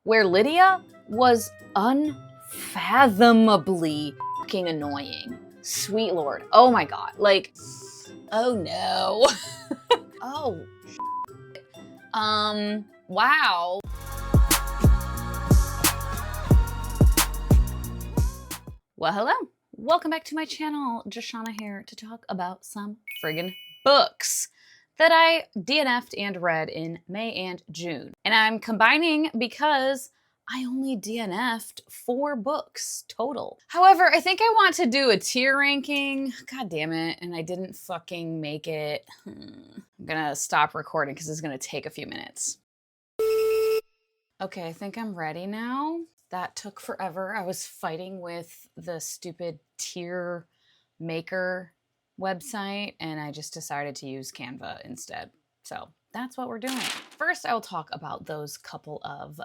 where Lydia was unfathomably fucking annoying. Sweet Lord. Oh my God. Like, oh no. Oh, wow. Well, hello. Welcome back to my channel. Joshana here to talk about some friggin' books that I DNF'd and read in May and June. And I'm combining because I only DNF'd 4 books total. However, I think I want to do a tier ranking. God damn it. And I didn't fucking make it. I'm gonna stop recording because it's gonna take a few minutes. Okay, I think I'm ready now. That took forever. I was fighting with the stupid tier maker website and I just decided to use Canva instead. So that's what we're doing. First, I'll talk about those couple of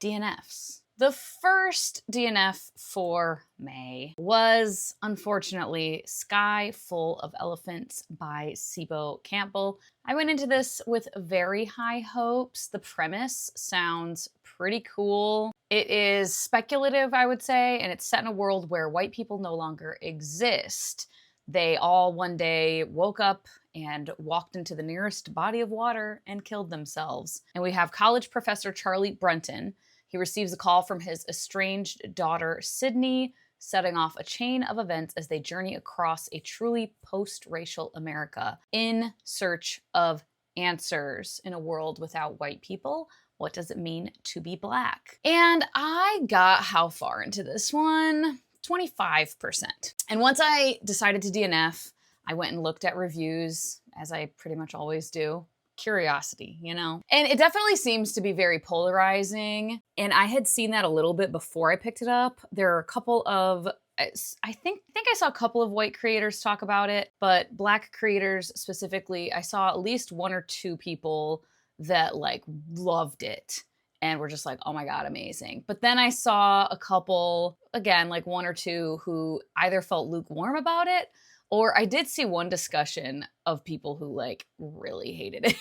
DNFs. The first DNF for May was, unfortunately, Sky Full of Elephants by Sibo Campbell. I went into this with very high hopes. The premise sounds pretty cool. It is speculative, I would say, and it's set in a world where white people no longer exist. They all one day woke up and walked into the nearest body of water and killed themselves. And we have college professor Charlie Brunton. He receives a call from his estranged daughter, Sydney, setting off a chain of events as they journey across a truly post-racial America in search of answers in a world without white people. What does it mean to be Black? And I got how far into this one? 25%. And once I decided to DNF, I went and looked at reviews, as I pretty much always do. Curiosity, you know? And it definitely seems to be very polarizing. And I had seen that a little bit before I picked it up. There are a couple of, I think I saw a couple of white creators talk about it, but Black creators specifically, I saw at least 1 or 2 people that like loved it and were just like, oh my God, amazing. But then I saw a couple, again, like 1 or 2 who either felt lukewarm about it, or I did see one discussion of people who like really hated it.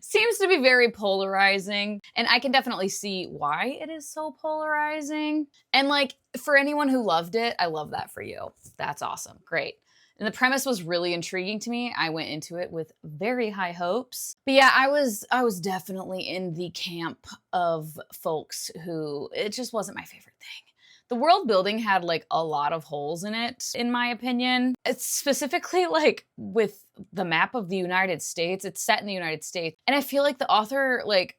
Seems to be very polarizing. And I can definitely see why it is so polarizing. And like for anyone who loved it, I love that for you. That's awesome. Great. And the premise was really intriguing to me. I went into it with very high hopes. But yeah, I was definitely in the camp of folks who, it just wasn't my favorite thing. The world building had like a lot of holes in it, in my opinion. It's specifically like with the map of the United States. It's set in the United States. And I feel like the author like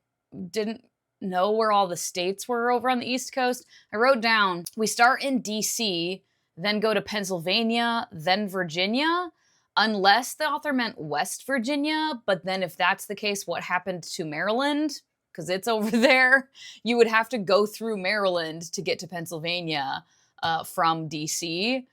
didn't know where all the states were over on the East Coast. I wrote down, we start in DC, then go to Pennsylvania, then Virginia, unless the author meant West Virginia. But then if that's the case, what happened to Maryland? Because it's over there. You would have to go through Maryland to get to Pennsylvania from DC.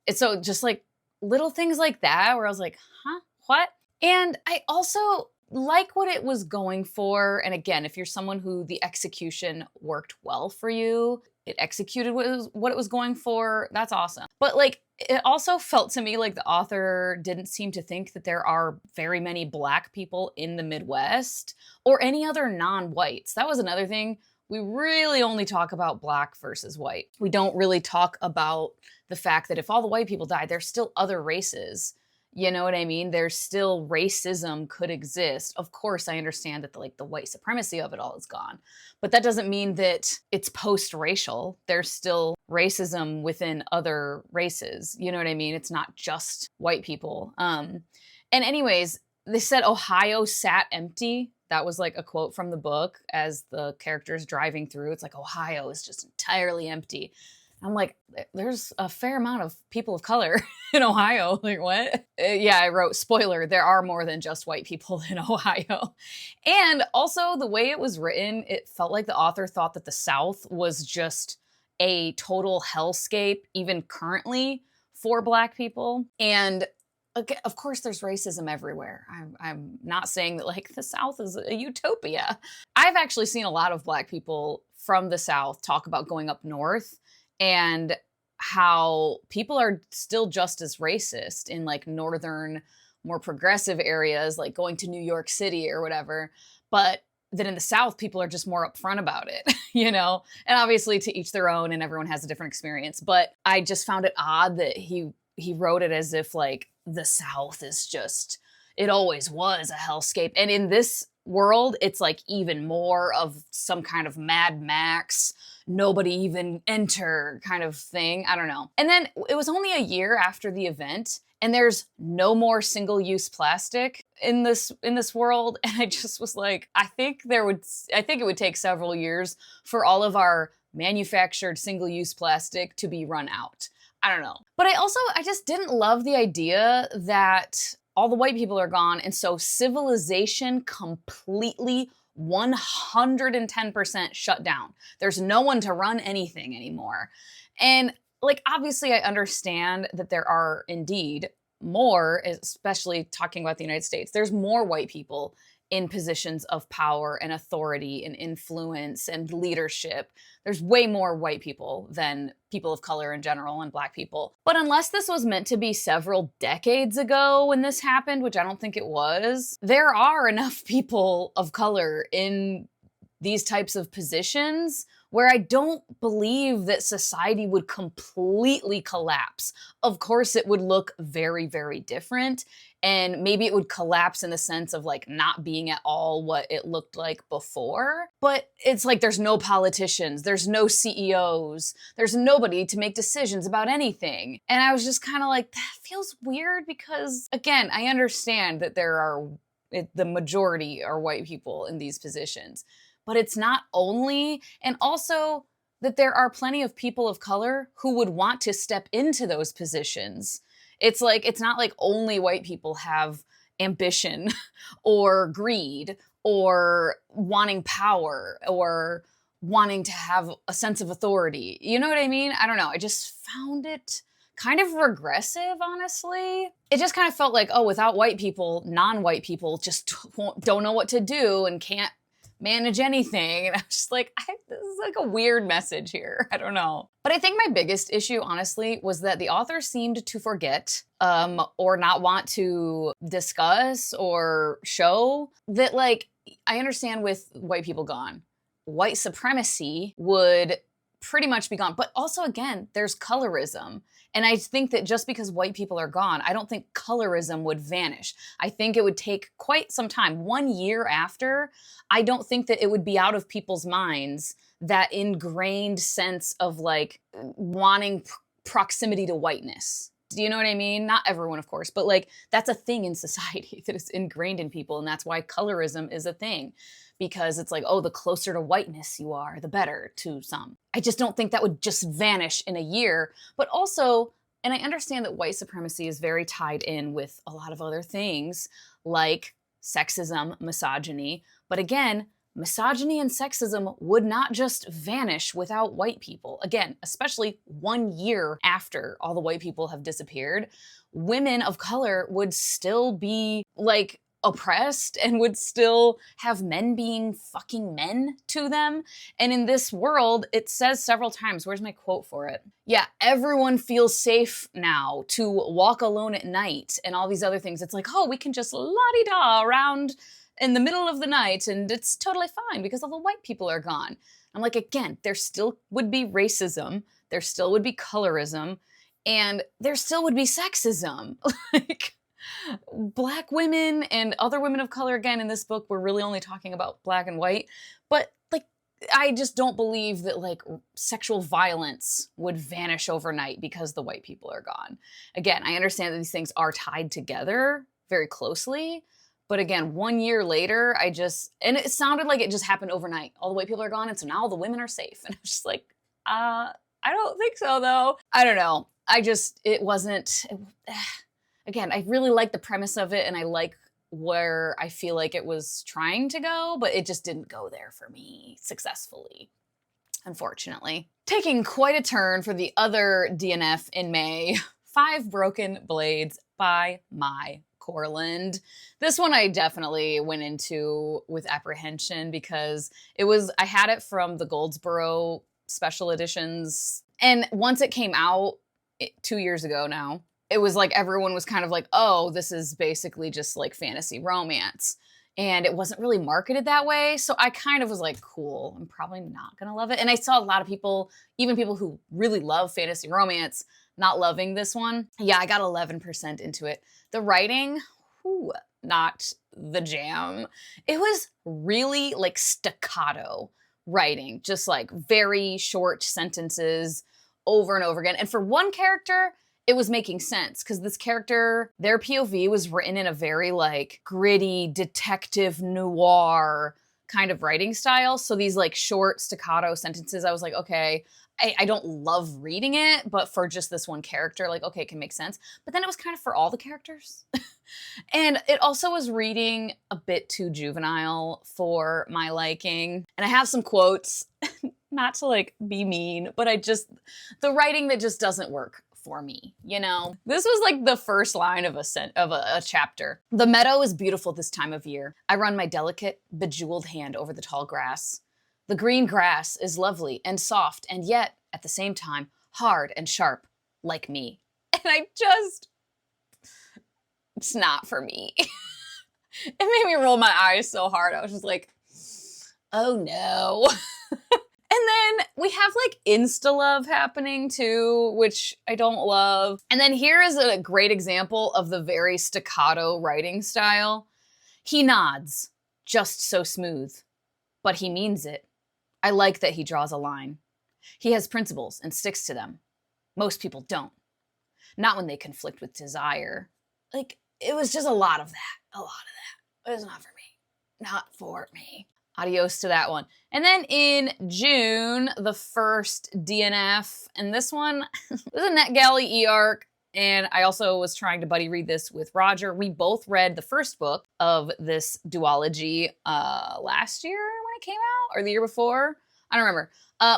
And so just like little things like that where I was like, huh, what? And I also like what it was going for. And again, if you're someone who the execution worked well for you, it executed what it was going for, that's awesome. But like, it also felt to me like the author didn't seem to think that there are very many Black people in the Midwest or any other non-whites. That was another thing. We really only talk about Black versus white. We don't really talk about the fact that if all the white people died, there's still other races. You know what I mean? There's still racism could exist. Of course, I understand that the white supremacy of it all is gone, but that doesn't mean that it's post-racial. There's still racism within other races. You know what I mean? It's not just white people. And anyways, they said Ohio sat empty. That was like a quote from the book as the character's driving through. It's like Ohio is just entirely empty. I'm like, there's a fair amount of people of color in Ohio. Like, what? Yeah, I wrote, spoiler, there are more than just white people in Ohio. And also the way it was written, it felt like the author thought that the South was just a total hellscape, even currently, for Black people. And okay, of course, there's racism everywhere. I'm not saying that like the South is a utopia. I've actually seen a lot of Black people from the South talk about going up north and how people are still just as racist in like northern, more progressive areas, like going to New York City or whatever. But that in the South, people are just more upfront about it, you know? And obviously to each their own, and everyone has a different experience. But I just found it odd that he wrote it as if like the South is just, it always was a hellscape. And in this world, it's like even more of some kind of Mad Max, nobody even enter kind of thing. I don't know. And then it was only a year after the event, and there's no more single-use plastic in this world. And I just was like, I think it would take several years for all of our manufactured single-use plastic to be run out. I don't know. But I just didn't love the idea that all the white people are gone, and so civilization completely 110% shut down. There's no one to run anything anymore. And like, obviously I understand that there are indeed more, especially talking about the United States, there's more white people in positions of power and authority and influence and leadership. There's way more white people than people of color in general and Black people. But unless this was meant to be several decades ago when this happened, which I don't think it was, there are enough people of color in these types of positions where I don't believe that society would completely collapse. Of course, it would look very, very different. And maybe it would collapse in the sense of like not being at all what it looked like before. But it's like there's no politicians, there's no CEOs, there's nobody to make decisions about anything. And I was just kind of like, that feels weird because, again, I understand that the majority are white people in these positions. But it's not only, and also that there are plenty of people of color who would want to step into those positions. It's like, it's not like only white people have ambition or greed or wanting power or wanting to have a sense of authority. You know what I mean? I don't know. I just found it kind of regressive, honestly. It just kind of felt like, oh, without white people, non-white people just don't know what to do and can't manage anything. And I was just like, this is like a weird message here. I don't know. But I think my biggest issue, honestly, was that the author seemed to forget or not want to discuss or show that, like, I understand with white people gone, white supremacy would pretty much be gone. But also, again, there's colorism. And I think that just because white people are gone, I don't think colorism would vanish. I think it would take quite some time. 1 year after, I don't think that it would be out of people's minds, that ingrained sense of like wanting proximity to whiteness. Do you know what I mean? Not everyone, of course, but like that's a thing in society that is ingrained in people. And that's why colorism is a thing. Because it's like, oh, the closer to whiteness you are, the better to some. I just don't think that would just vanish in a year. But also, and I understand that white supremacy is very tied in with a lot of other things like sexism, misogyny. But again, misogyny and sexism would not just vanish without white people. Again, especially 1 year after all the white people have disappeared, women of color would still be like oppressed and would still have men being fucking men to them. And in this world, it says several times, where's my quote for it? Yeah, everyone feels safe now to walk alone at night and all these other things. It's like, oh, we can just la-di-da around in the middle of the night and it's totally fine because all the white people are gone. I'm like, again, there still would be racism, there still would be colorism, and there still would be sexism. Like, Black women and other women of color, again, in this book, we're really only talking about black and white, but like, I just don't believe that like sexual violence would vanish overnight because the white people are gone. Again, I understand that these things are tied together very closely, but again, 1 year later, and it sounded like it just happened overnight. All the white people are gone, and so now all the women are safe. And I was just like, I don't think so, though. I don't know. Again, I really like the premise of it, and I like where I feel like it was trying to go, but it just didn't go there for me successfully, unfortunately. Taking quite a turn for the other DNF in May, 5 Broken Blades by My Corland. This one I definitely went into with apprehension because I had it from the Goldsboro special editions, and once it came out 2 years ago now, it was like everyone was kind of like, oh, this is basically just like fantasy romance. and it wasn't really marketed that way. So I kind of was like, cool, I'm probably not gonna love it. And I saw a lot of people, even people who really love fantasy romance, not loving this one. Yeah, I got 11% into it. The writing, whew, not the jam. It was really like staccato writing, just like very short sentences over and over again. And for one character, it was making sense because this character, their POV was written in a very like gritty detective noir kind of writing style. So these like short staccato sentences, I was like, okay, I don't love reading it, but for just this one character, like, okay, it can make sense. But then it was kind of for all the characters. And it also was reading a bit too juvenile for my liking. And I have some quotes, not to like be mean, but the writing that just doesn't work for me, you know? This was like the first line of a chapter. The meadow is beautiful this time of year. I run my delicate, bejeweled hand over the tall grass. The green grass is lovely and soft, and yet, at the same time, hard and sharp, like me. And it's not for me. It made me roll my eyes so hard. I was just like, oh no. And then we have like insta-love happening too, which I don't love. And then here is a great example of the very staccato writing style. He nods, just so smooth, but he means it. I like that he draws a line. He has principles and sticks to them. Most people don't. Not when they conflict with desire. Like, it was just a lot of that. A lot of that. It was not for me. Not for me. Adios to that one. And then in June, the first DNF, and this one was a NetGalley e-arc, and I also was trying to buddy read this with Roger. We both read the first book of this duology last year when it came out, or the year before. I don't remember.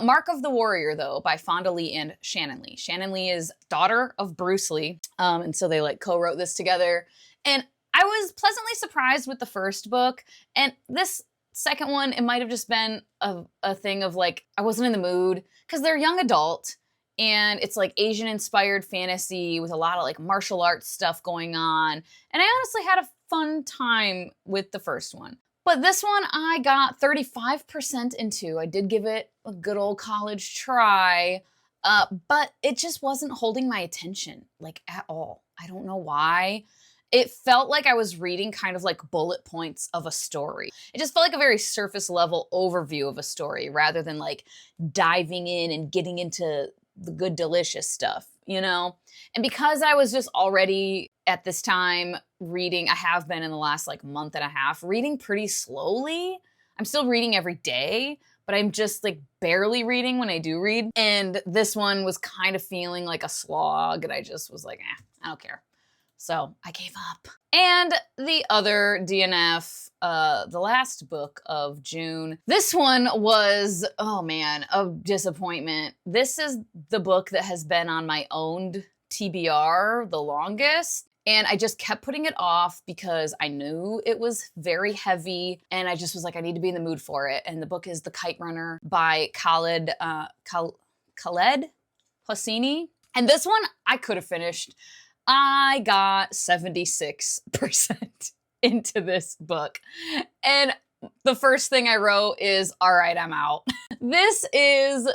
Mark of the Warrior, though, by Fonda Lee and Shannon Lee. Shannon Lee is daughter of Bruce Lee, and so they like co-wrote this together. And I was pleasantly surprised with the first book, and this second one, it might have just been a thing of like, I wasn't in the mood, because they're young adult, and it's like Asian-inspired fantasy with a lot of like martial arts stuff going on. And I honestly had a fun time with the first one. But this one I got 35% into. I did give it a good old college try, but it just wasn't holding my attention, like at all. I don't know why. It felt like I was reading kind of like bullet points of a story. It just felt like a very surface level overview of a story rather than like diving in and getting into the good, delicious stuff, you know? And because I was just already at this time reading, I have been in the last like month and a half, reading pretty slowly. I'm still reading every day, but I'm just like barely reading when I do read. And this one was kind of feeling like a slog, and I just was like, I don't care. So I gave up. And the other DNF, the last book of June, this one was, oh man, a disappointment. This is the book that has been on my owned TBR the longest. And I just kept putting it off because I knew it was very heavy, and I just was like, I need to be in the mood for it. And the book is The Kite Runner by Khaled Hosseini. And this one I could have finished. I got 76% into this book. And the first thing I wrote is, all right, I'm out. This is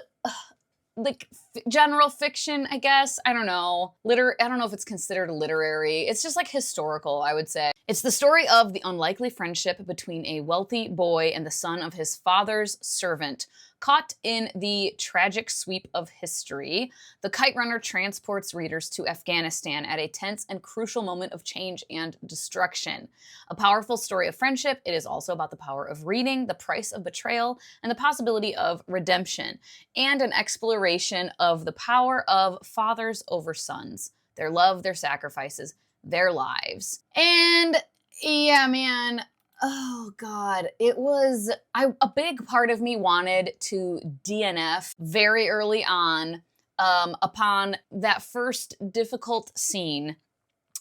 like general fiction, I guess. I don't know. I don't know if it's considered literary. It's just like historical, I would say. It's the story of the unlikely friendship between a wealthy boy and the son of his father's servant. Caught in the tragic sweep of history, The Kite Runner transports readers to Afghanistan at a tense and crucial moment of change and destruction. A powerful story of friendship, it is also about the power of reading, the price of betrayal, and the possibility of redemption, and an exploration of the power of fathers over sons, their love, their sacrifices, their lives. And yeah, man, oh God, it was, a big part of me wanted to DNF very early on upon that first difficult scene.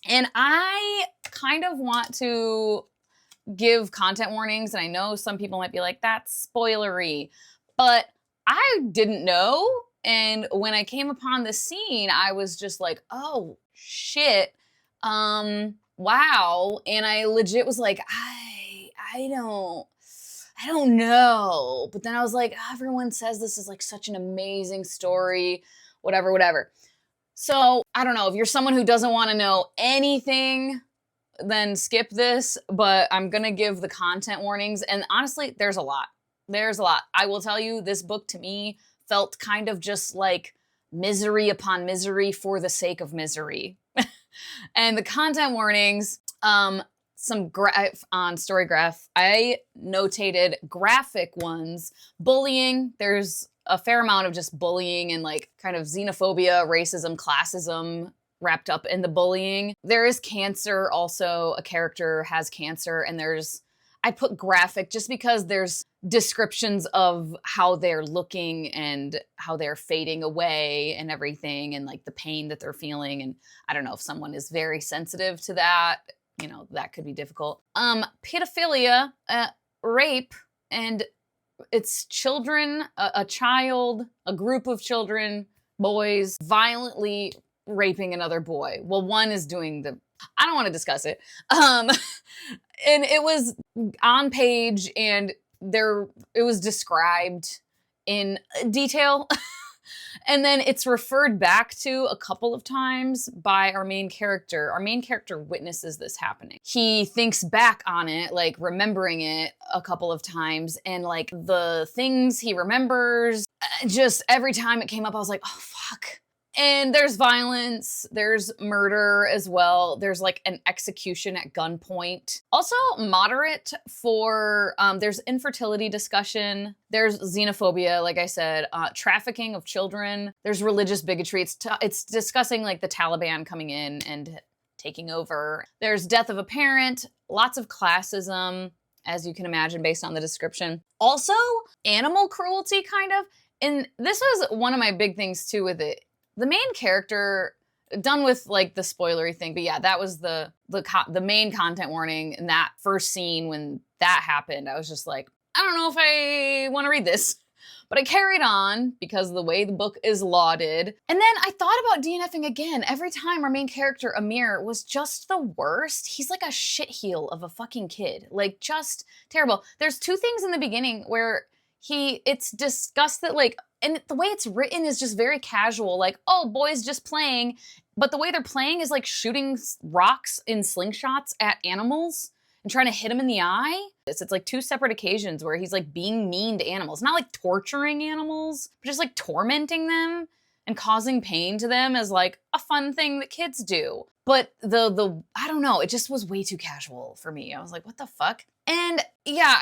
And I kind of want to give content warnings, and I know some people might be like, that's spoilery, but I didn't know. And when I came upon the scene, I was just like, oh shit, wow. And I legit was like, I I don't know. But then I was like, everyone says this is like such an amazing story, whatever. So I don't know, if you're someone who doesn't want to know anything, then skip this, but I'm gonna give the content warnings. And honestly, there's a lot. I will tell you, this book to me felt kind of just like misery upon misery for the sake of misery. And the content warnings, on Storygraph, I notated graphic ones. Bullying, there's a fair amount of just bullying and like kind of xenophobia, racism, classism wrapped up in the bullying. There is cancer also. A character has cancer, and I put graphic just because there's descriptions of how they're looking and how they're fading away and everything, and like the pain that they're feeling. And I don't know if someone is very sensitive to that, that could be difficult. Pedophilia, rape, and it's children, a group of children, boys, violently raping another boy. Well, one is doing I don't want to discuss it. And it was on page, and it was described in detail. And then it's referred back to a couple of times by our main character. Our main character witnesses this happening. He thinks back on it, like remembering it a couple of times, and like the things he remembers, just every time it came up, I was like, oh, fuck. And there's violence, there's murder as well. There's like an execution at gunpoint. Also moderate for, there's infertility discussion. There's xenophobia, like I said, trafficking of children. There's religious bigotry. It's discussing like the Taliban coming in and taking over. There's death of a parent, lots of classism, as you can imagine based on the description. Also, animal cruelty kind of. And this was one of my big things too with it. The main character, done with like the spoilery thing, but yeah, that was the main content warning in that first scene. When that happened, I was just like, I don't know if I want to read this. But I carried on because of the way the book is lauded. And then I thought about DNFing again. Every time our main character, Amir, was just the worst. He's like a shitheel of a fucking kid. Like, just terrible. There's two things in the beginning where it's discussed that like, and the way it's written is just very casual, like, oh, boys just playing. But the way they're playing is like shooting rocks in slingshots at animals and trying to hit them in the eye. It's like two separate occasions where he's like being mean to animals. Not like torturing animals, but just like tormenting them and causing pain to them as like a fun thing that kids do. But I don't know, it just was way too casual for me. I was like, what the fuck? And yeah,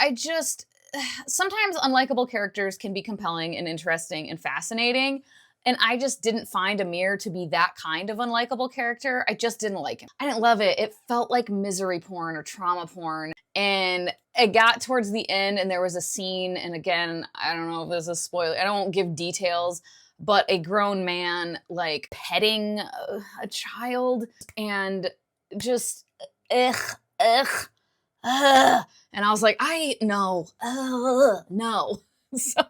sometimes unlikable characters can be compelling and interesting and fascinating. And I just didn't find Amir to be that kind of unlikable character. I just didn't like him. I didn't love it. It felt like misery porn or trauma porn. And it got towards the end and there was a scene. And again, I don't know if this is a spoiler. I don't give details, but a grown man like petting a child and just, ugh. And I was like, no. So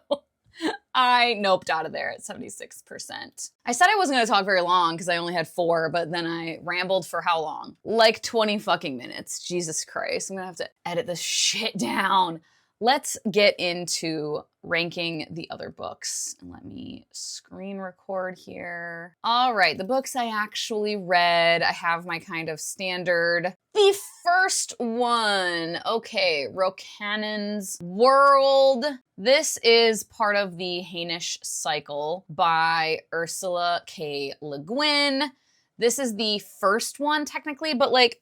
I noped out of there at 76%. I said I wasn't going to talk very long because I only had 4, but then I rambled for how long? Like 20 fucking minutes. Jesus Christ. I'm going to have to edit this shit down. Let's get into ranking the other books. And let me screen record here. All right, the books I actually read. I have my kind of standard. The first one, okay, Rocannon's World. This is part of the Hainish Cycle by Ursula K. Le Guin. This is the first one technically, but like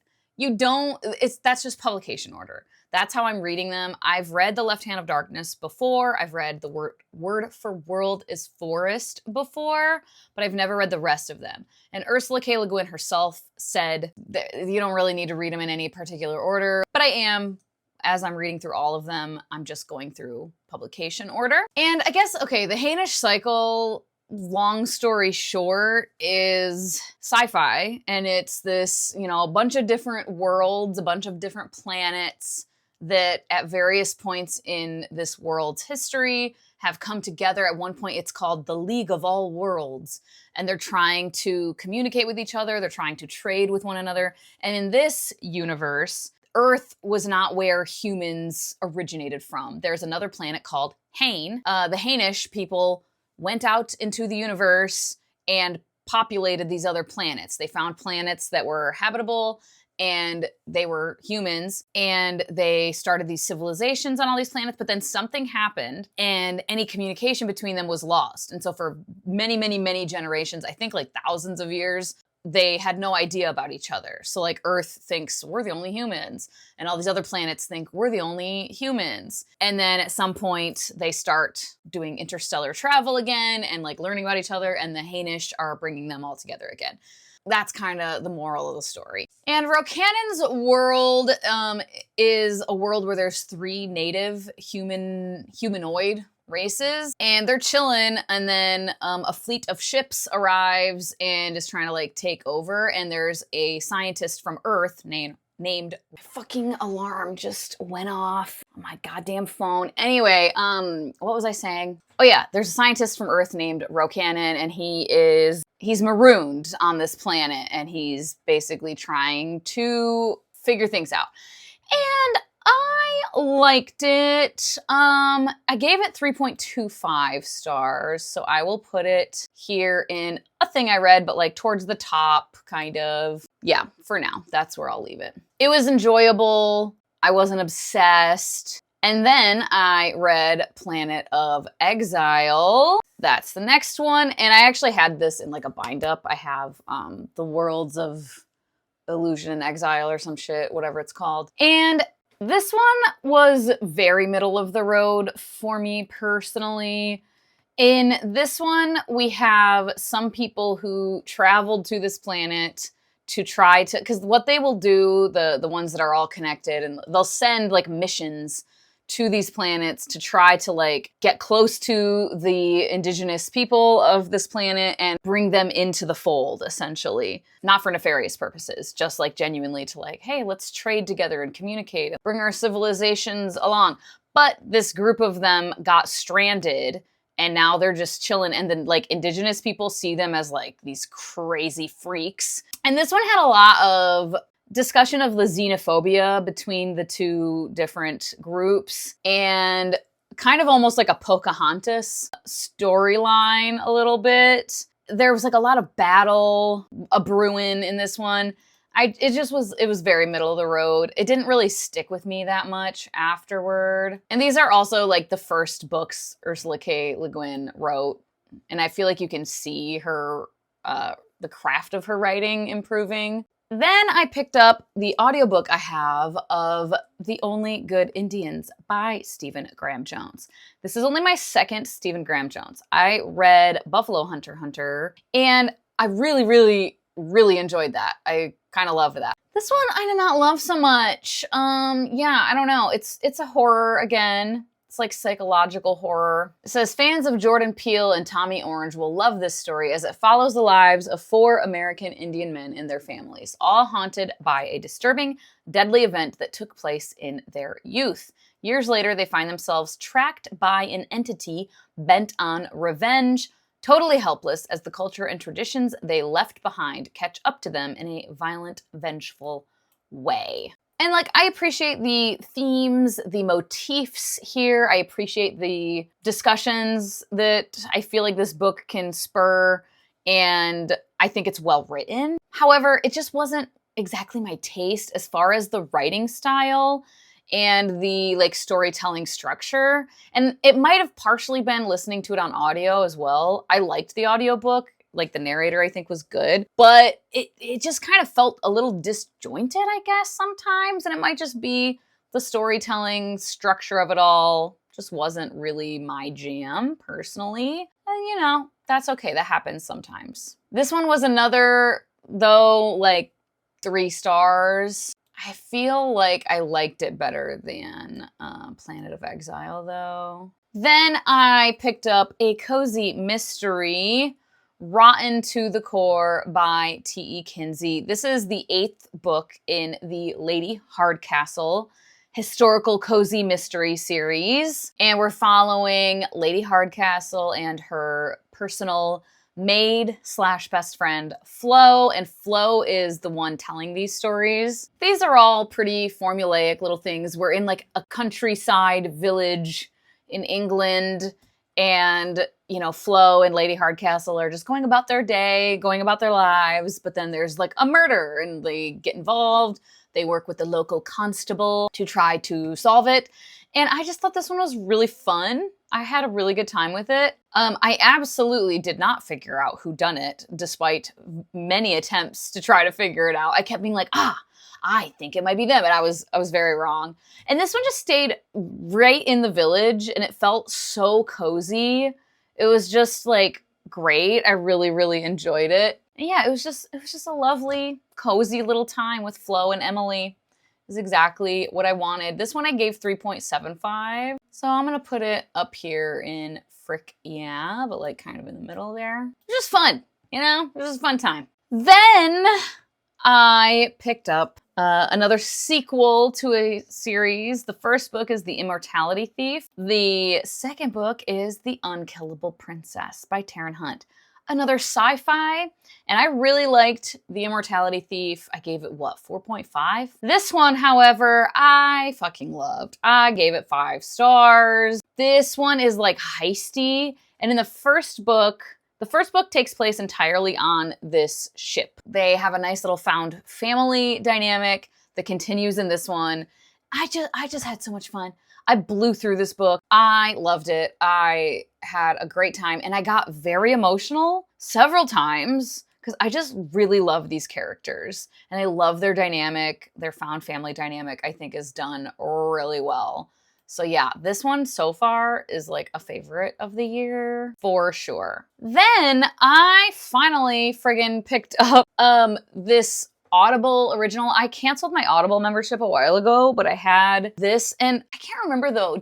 that's just publication order. That's how I'm reading them. I've read The Left Hand of Darkness before. I've read The Word for World is Forest before, but I've never read the rest of them. And Ursula K. Le Guin herself said that you don't really need to read them in any particular order, but I am. As I'm reading through all of them, I'm just going through publication order. And I guess, okay, the Hainish Cycle, long story short, is sci-fi. And it's this, a bunch of different worlds, a bunch of different planets that at various points in this world's history have come together. At one point, it's called the League of All Worlds. And they're trying to communicate with each other. They're trying to trade with one another. And in this universe, Earth was not where humans originated from. There's another planet called Hain. The Hainish people went out into the universe and populated these other planets. They found planets that were habitable and they were humans, and they started these civilizations on all these planets, but then something happened and any communication between them was lost. And so for many, many, many generations, I think like thousands of years, they had no idea about each other. So like Earth thinks we're the only humans, and all these other planets think we're the only humans. And then at some point they start doing interstellar travel again and like learning about each other, and the Hainish are bringing them all together again. That's kind of the moral of the story. And Rokanan's world is a world where there's 3 native humanoid races, and they're chilling, and then a fleet of ships arrives and is trying to like take over, and there's a scientist from Earth named my fucking alarm just went off on my goddamn phone. Anyway, what was I saying? Oh yeah, there's a scientist from Earth named Rokanan, and he's marooned on this planet, and he's basically trying to figure things out. And I liked it. I gave it 3.25 stars, so I will put it here in a thing I read, but like towards the top, kind of. Yeah, for now, that's where I'll leave it. It was enjoyable. I wasn't obsessed. And then I read Planet of Exile. That's the next one. And I actually had this in like a bind up. I have the Worlds of Illusion and Exile or some shit, whatever it's called. And this one was very middle of the road for me personally. In this one, we have some people who traveled to this planet to try to, because what they will do, the ones that are all connected, and they'll send like missions to these planets to try to like get close to the indigenous people of this planet and bring them into the fold, essentially. Not for nefarious purposes, just like genuinely to like, hey, let's trade together and communicate, bring our civilizations along. But this group of them got stranded, and now they're just chilling, and then like indigenous people see them as like these crazy freaks. And this one had a lot of discussion of the xenophobia between the 2 different groups, and kind of almost like a Pocahontas storyline a little bit. There was like a lot of battle, a brewing in this one. It was very middle of the road. It didn't really stick with me that much afterward. And these are also like the first books Ursula K. Le Guin wrote. And I feel like you can see her, the craft of her writing improving. Then I picked up the audiobook I have of The Only Good Indians by Stephen Graham Jones. This is only my 2nd Stephen Graham Jones. I read Buffalo Hunter, and I really, really, really enjoyed that. I kind of loved that. This one I did not love so much. Yeah, I don't know. It's a horror again. It's like psychological horror. It says, fans of Jordan Peele and Tommy Orange will love this story as it follows the lives of 4 American Indian men and their families, all haunted by a disturbing, deadly event that took place in their youth. Years later, they find themselves tracked by an entity bent on revenge, totally helpless as the culture and traditions they left behind catch up to them in a violent, vengeful way. And like, I appreciate the themes, the motifs here. I appreciate the discussions that I feel like this book can spur, and I think it's well written. However, it just wasn't exactly my taste as far as the writing style and the like storytelling structure. And it might have partially been listening to it on audio as well. I liked the audiobook. Like the narrator, I think, was good, but it just kind of felt a little disjointed, I guess, sometimes. And it might just be the storytelling structure of it all just wasn't really my jam, personally. And, you know, that's okay. That happens sometimes. This one was another, though, like 3 stars. I feel like I liked it better than Planet of Exile, though. Then I picked up a cozy mystery, Rotten to the Core by T.E. Kinsey. This is the 8th book in the Lady Hardcastle historical cozy mystery series. And we're following Lady Hardcastle and her personal maid slash best friend, Flo, and Flo is the one telling these stories. These are all pretty formulaic little things. We're in like a countryside village in England, and Flo and Lady Hardcastle are just going about their day, going about their lives, but then there's like a murder and they get involved. They work with the local constable to try to solve it. And I just thought this one was really fun. I had a really good time with it. I absolutely did not figure out who done it, despite many attempts to try to figure it out. I kept being like, I think it might be them. And I was very wrong. And this one just stayed right in the village and it felt so cozy. It was just like great. I really, really enjoyed it. And yeah, it was just a lovely, cozy little time with Flo and Emily. Is exactly what I wanted. This one I gave 3.75. So I'm going to put it up here in frick yeah, but like kind of in the middle there. Just fun, it was a fun time. Then I picked up another sequel to a series. The first book is The Immortality Thief. The second book is The Unkillable Princess by Taryn Hunt. Another sci-fi, and I really liked The Immortality Thief. I gave it, 4.5? This one, however, I fucking loved. I gave it 5 stars. This one is like heisty, and in the first book takes place entirely on this ship. They have a nice little found family dynamic that continues in this one. I just had so much fun. I blew through this book. I loved it. I had a great time and I got very emotional several times because I just really love these characters and I love their dynamic. Their found family dynamic, I think, is done really well. So yeah, this one so far is like a favorite of the year for sure. Then I finally friggin' picked up this Audible original. I canceled my Audible membership a while ago, but I had this, and I can't remember though,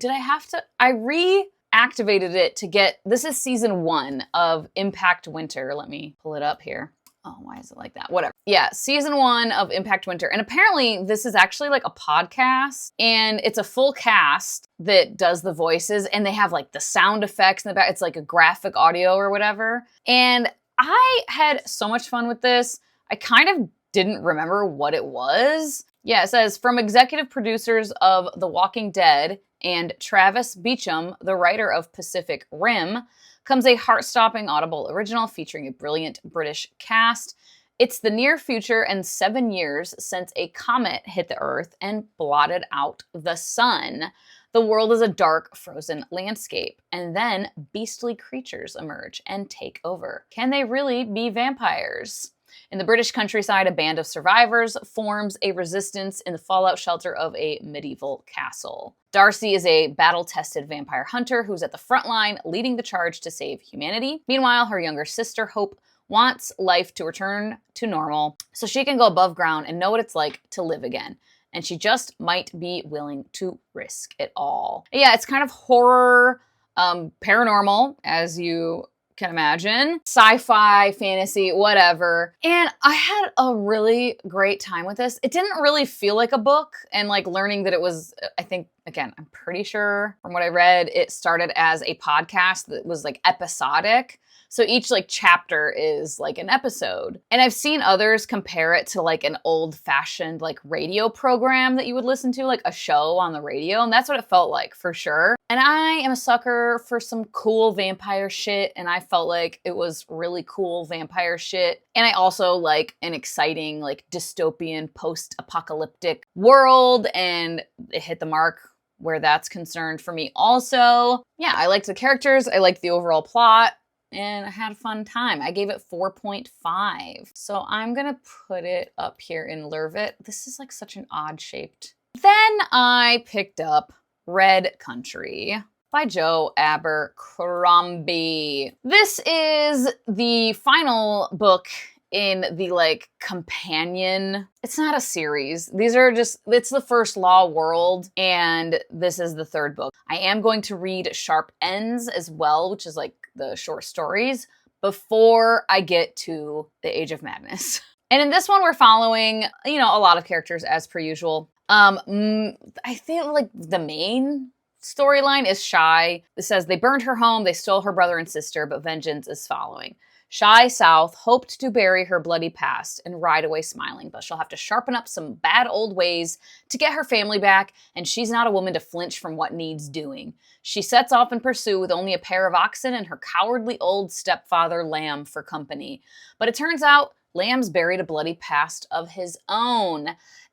I reactivated it to get, this is season 1 of Impact Winter. Let me pull it up here. Oh, why is it like that? Whatever. Yeah, season 1 of Impact Winter. And apparently this is actually like a podcast and it's a full cast that does the voices and they have like the sound effects in the back. It's like a graphic audio or whatever. And I had so much fun with this. I kind of didn't remember what it was. Yeah, it says, from executive producers of The Walking Dead and Travis Beacham, the writer of Pacific Rim, comes a heart-stopping Audible original featuring a brilliant British cast. It's the near future and 7 years since a comet hit the Earth and blotted out the sun. The world is a dark, frozen landscape, and then beastly creatures emerge and take over. Can they really be vampires? In the British countryside, a band of survivors forms a resistance in the fallout shelter of a medieval castle. Darcy is a battle-tested vampire hunter who's at the front line, leading the charge to save humanity. Meanwhile, her younger sister, Hope, wants life to return to normal so she can go above ground and know what it's like to live again. And she just might be willing to risk it all. Yeah, it's kind of horror, paranormal, as you can imagine, sci-fi, fantasy, whatever. And I had a really great time with this. It didn't really feel like a book, and like learning that it was, I think, again, I'm pretty sure from what I read, it started as a podcast that was like episodic. So each like chapter is like an episode. And I've seen others compare it to like an old-fashioned like radio program that you would listen to, like a show on the radio. And that's what it felt like for sure. And I am a sucker for some cool vampire shit. And I felt like it was really cool vampire shit. And I also like an exciting like dystopian post-apocalyptic world. And it hit the mark where that's concerned for me also. Yeah, I liked the characters. I liked the overall plot. And I had a fun time. I gave it 4.5. So I'm gonna put it up here in Lervit. This is like such an odd shaped. Then I picked up Red Country by Joe Abercrombie. This is the final book in the like companion. It's not a series. It's the first Law World, and this is the third book. I am going to read Sharp Ends as well, which is like the short stories, before I get to The Age of Madness. And in this one, we're following, a lot of characters as per usual. I feel like the main storyline is Shy. It says they burned her home, they stole her brother and sister, but vengeance is following. Shy South hoped to bury her bloody past and ride away smiling, but she'll have to sharpen up some bad old ways to get her family back, and she's not a woman to flinch from what needs doing. She sets off in pursuit with only a pair of oxen and her cowardly old stepfather Lamb for company. But it turns out Lamb's buried a bloody past of his own.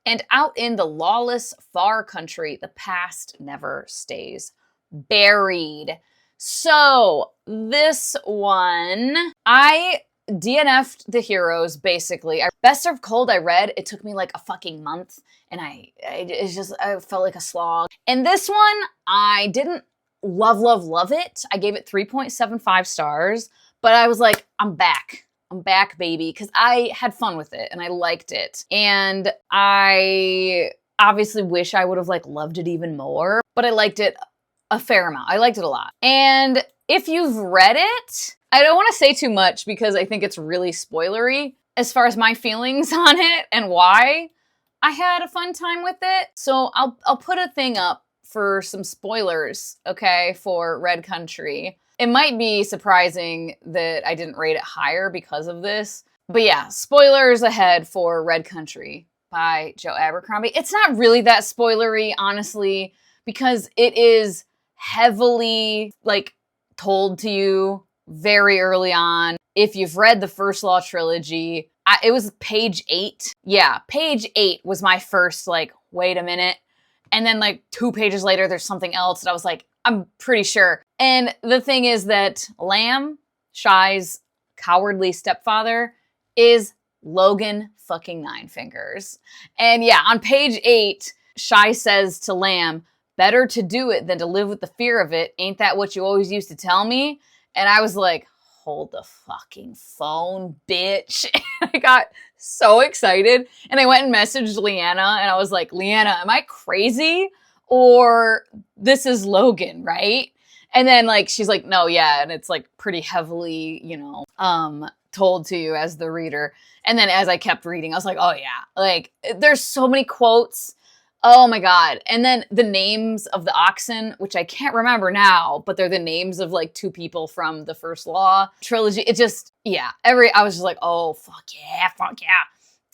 And out in the lawless far country, the past never stays buried. So this one, I DNF'd the heroes, basically. Best Served Cold I read, it took me like a fucking month, and I felt like a slog. And this one, I didn't love it. I gave it 3.75 stars, but I was like, I'm back. I'm back, baby, because I had fun with it, and I liked it. And I obviously wish I would have like loved it even more, but I liked it a fair amount. I liked it a lot. And if you've read it, I don't want to say too much because I think it's really spoilery as far as my feelings on it and why I had a fun time with it. So I'll put a thing up for some spoilers, okay, for Red Country. It might be surprising that I didn't rate it higher because of this. But yeah, spoilers ahead for Red Country by Joe Abercrombie. It's not really that spoilery, honestly, because it is heavily like told to you very early on. If you've read the First Law trilogy, it was page 8. Yeah, page 8 was my first like, wait a minute. And then like 2 pages later, there's something else. And I was like, I'm pretty sure. And the thing is that Lamb, Shy's cowardly stepfather, is Logan fucking Nine Fingers. And yeah, on page 8, Shy says to Lamb, better to do it than to live with the fear of it. Ain't that what you always used to tell me? And I was like, hold the fucking phone, bitch. I got so excited. And I went and messaged Leanna and I was like, Leanna, am I crazy? Or this is Logan, right? And then like, she's like, no, yeah. And it's like pretty heavily, told to you as the reader. And then as I kept reading, I was like, oh yeah, like there's so many quotes. Oh my God. And then the names of the oxen, which I can't remember now, but they're the names of like 2 people from the First Law trilogy. It just, yeah, I was just like, oh, fuck yeah.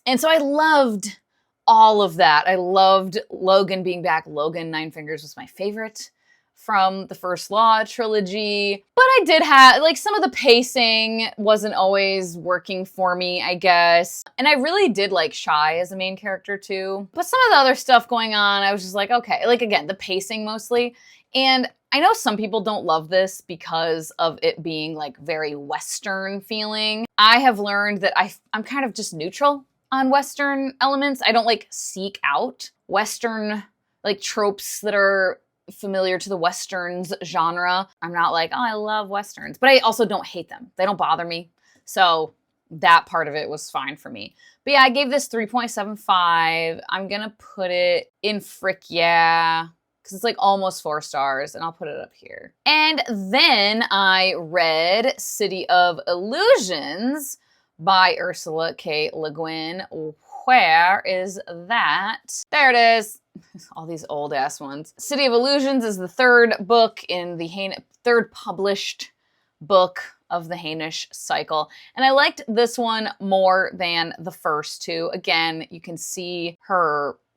And so I loved all of that. I loved Logan being back. Logan Nine Fingers was my favorite from the First Law trilogy. But I did have, like, some of the pacing wasn't always working for me, I guess. And I really did like Shy as a main character too. But some of the other stuff going on, I was just like, okay. Like, again, the pacing mostly. And I know some people don't love this because of it being, like, very Western feeling. I have learned that I'm kind of just neutral on Western elements. I don't, like, seek out Western, like, tropes that are familiar to the Westerns genre. I'm not like, oh, I love Westerns, but I also don't hate them. They don't bother me. So that part of it was fine for me. But yeah, I gave this 3.75. I'm going to put it in frick yeah, because it's like almost 4 stars, and I'll put it up here. And then I read City of Illusions by Ursula K. Le Guin. Where is that? There it is. All these old ass ones. City of Illusions is the 3rd book in the third published book of the Hainish cycle. And I liked this one more than the first 2. Again, you can see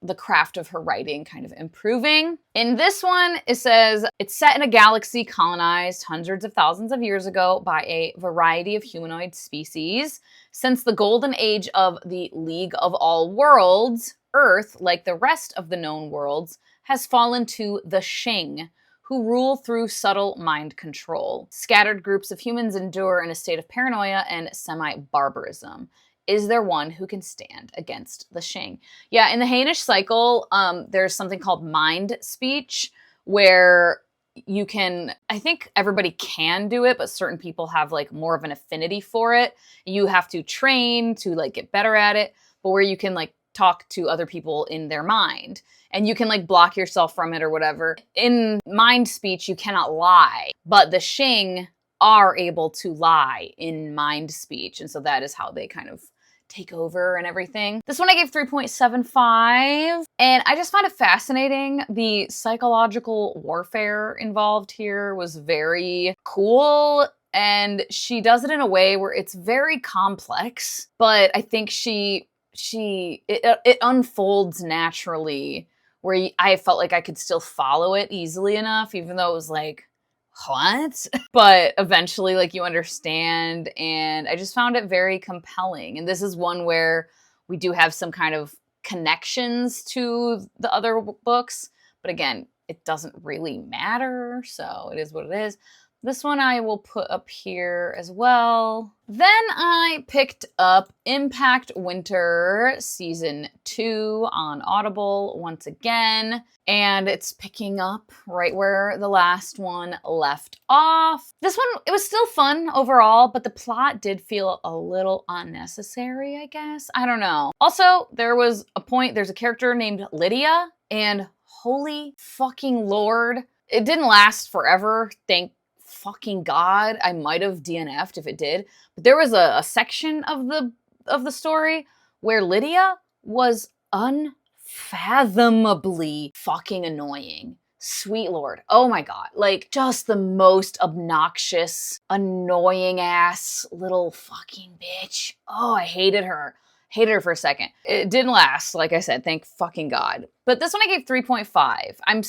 the craft of her writing kind of improving. In this one, it says, it's set in a galaxy colonized hundreds of thousands of years ago by a variety of humanoid species. Since the golden age of the League of All Worlds, Earth, like the rest of the known worlds, has fallen to the Shing, who rule through subtle mind control. Scattered groups of humans endure in a state of paranoia and semi-barbarism. Is there one who can stand against the Shing? Yeah, in the Hainish cycle, there's something called mind speech, where you can, I think everybody can do it, but certain people have like more of an affinity for it. You have to train to like get better at it, but where you can like talk to other people in their mind and you can like block yourself from it or whatever. In mind speech, you cannot lie, but the Shing are able to lie in mind speech. And so that is how they kind of take over and everything. This one I gave 3.75, and I just found it fascinating. The psychological warfare involved here was very cool, and she does it in a way where it's very complex, but I think it unfolds naturally, where I felt like I could still follow it easily enough, even though it was like, what? But eventually, like, you understand, and I just found it very compelling. And this is one where we do have some kind of connections to the other books, but again, it doesn't really matter, so it is what it is. This one I will put up here as well. Then I picked up Impact Winter Season 2 on Audible once again, and it's picking up right where the last one left off. This one, it was still fun overall, but the plot did feel a little unnecessary, I guess. I don't know. Also, there's a character named Lydia, and holy fucking Lord, it didn't last forever, thank fucking God. I might have DNF'd if it did, but there was a section of the story where Lydia was unfathomably fucking annoying. Sweet Lord. Oh my God. Like, just the most obnoxious, annoying ass little fucking bitch. Oh, I hated her. Hated her for a second. It didn't last, like I said, thank fucking God. But this one I gave 3.5. I'm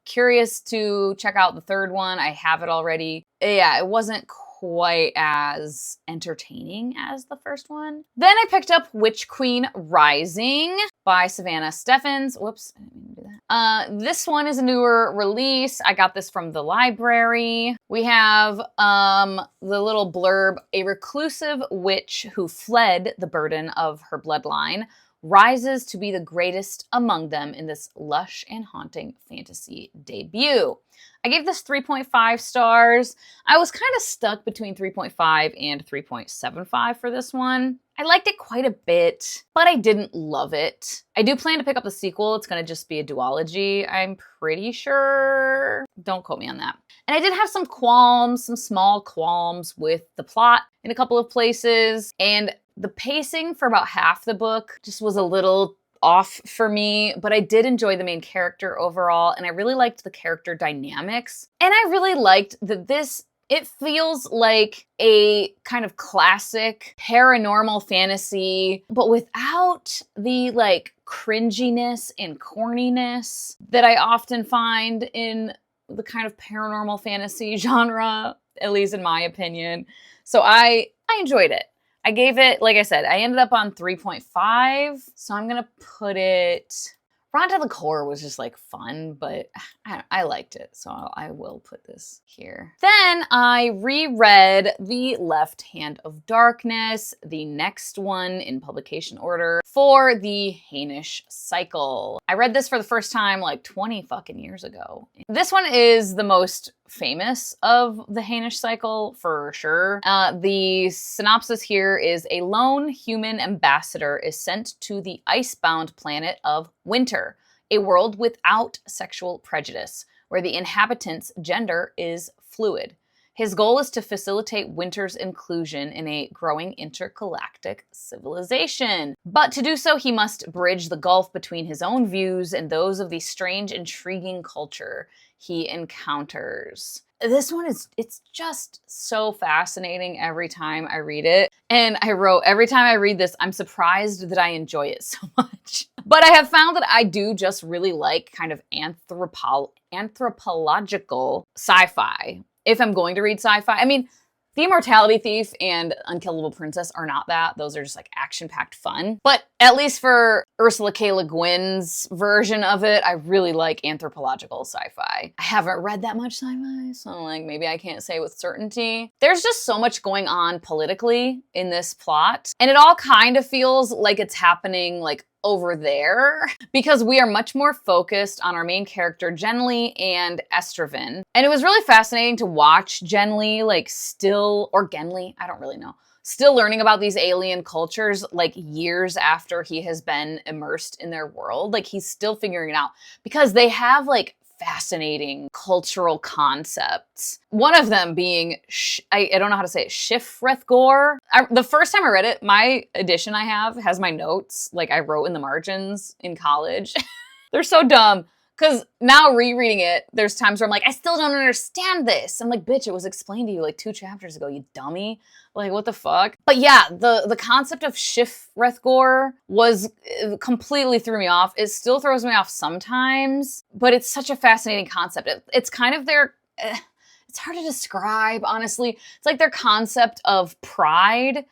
curious to check out the third one. I have it already. Yeah, it wasn't quite as entertaining as the first one. Then I picked up Witch Queen Rising by Savannah Steffens. Whoops, I didn't mean to do that. This one is a newer release. I got this from the library. We have the little blurb, a reclusive witch who fled the burden of her bloodline rises to be the greatest among them in this lush and haunting fantasy debut. I gave this 3.5 stars. I was kind of stuck between 3.5 and 3.75 for this one. I liked it quite a bit, but I didn't love it. I do plan to pick up the sequel. It's going to just be a duology, I'm pretty sure. Don't quote me on that. And I did have some small qualms with the plot in a couple of places, and the pacing for about half the book just was a little off for me, but I did enjoy the main character overall, and I really liked the character dynamics. And I really liked that it feels like a kind of classic paranormal fantasy, but without the like cringiness and corniness that I often find in the kind of paranormal fantasy genre, at least in my opinion. So I enjoyed it. I gave it, like I said, I ended up on 3.5, so I'm gonna put it, Run to the Core was just like fun, but I liked it, so I will put this here. Then I reread The Left Hand of Darkness, the next one in publication order for the Hainish cycle. I read this for the first time like 20 fucking years ago. This one is the most famous of the Hainish cycle for sure. The synopsis here is a lone human ambassador is sent to the icebound planet of Winter, a world without sexual prejudice, where the inhabitants' gender is fluid. His goal is to facilitate Winter's inclusion in a growing intergalactic civilization. But to do so, he must bridge the gulf between his own views and those of the strange, intriguing culture he encounters. This one it's just so fascinating every time I read it. And I wrote, every time I read this, I'm surprised that I enjoy it so much. But I have found that I do just really like kind of anthropological sci-fi. If I'm going to read sci-fi, I mean, The Immortality Thief and Unkillable Princess are not that. Those are just like action-packed fun. But at least for Ursula K. Le Guin's version of it, I really like anthropological sci-fi. I haven't read that much sci-fi, so like maybe I can't say with certainty. There's just so much going on politically in this plot, and it all kind of feels like it's happening like over there, because we are much more focused on our main character, Genly and Estraven. And it was really fascinating to watch Genly, like or Genly, I don't really know, still learning about these alien cultures like years after he has been immersed in their world. Like he's still figuring it out because they have like fascinating cultural concepts. One of them being, I don't know how to say it, Shifrethgor. The first time I read it, my edition I have has my notes, like I wrote in the margins in college. They're so dumb. Because now rereading it, there's times where I'm like, I still don't understand this. I'm like, bitch, it was explained to you like 2 chapters ago, you dummy. Like, what the fuck? But yeah, the concept of Shifrethgor was completely threw me off. It still throws me off sometimes, but it's such a fascinating concept. It's kind of their, it's hard to describe, honestly. It's like their concept of pride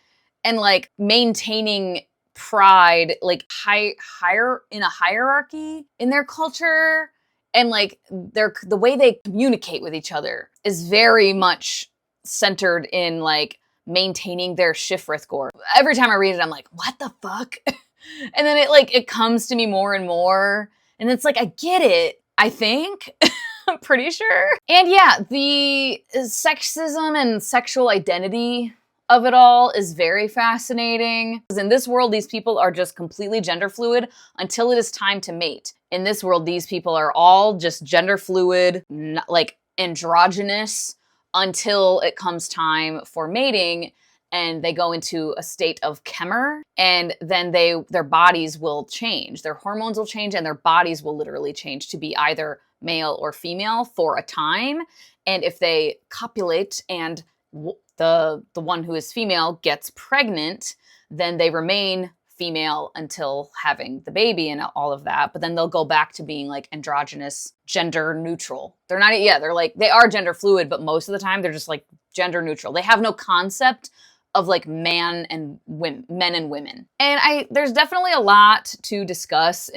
and like maintaining pride, like higher in a hierarchy in their culture, and like the way they communicate with each other is very much centered in like maintaining their Shifrethgor. Every time I read it, I'm like, what the fuck? And then it comes to me more and more, and it's like, I get it, I think. I'm pretty sure. And yeah, the sexism and sexual identity of it all is very fascinating. Because in this world, these people are just completely gender fluid until it is time to mate. In this world, these people are all just gender fluid, like androgynous, until it comes time for mating, and they go into a state of Kemmer, and then their bodies will change. Their hormones will change, and their bodies will literally change to be either male or female for a time. And if they copulate and the one who is female gets pregnant, then they remain female until having the baby and all of that. But then they'll go back to being like androgynous, gender neutral. They're not, yeah, they're like, they are gender fluid, but most of the time they're just like gender neutral. They have no concept of like men and women. And there's definitely a lot to discuss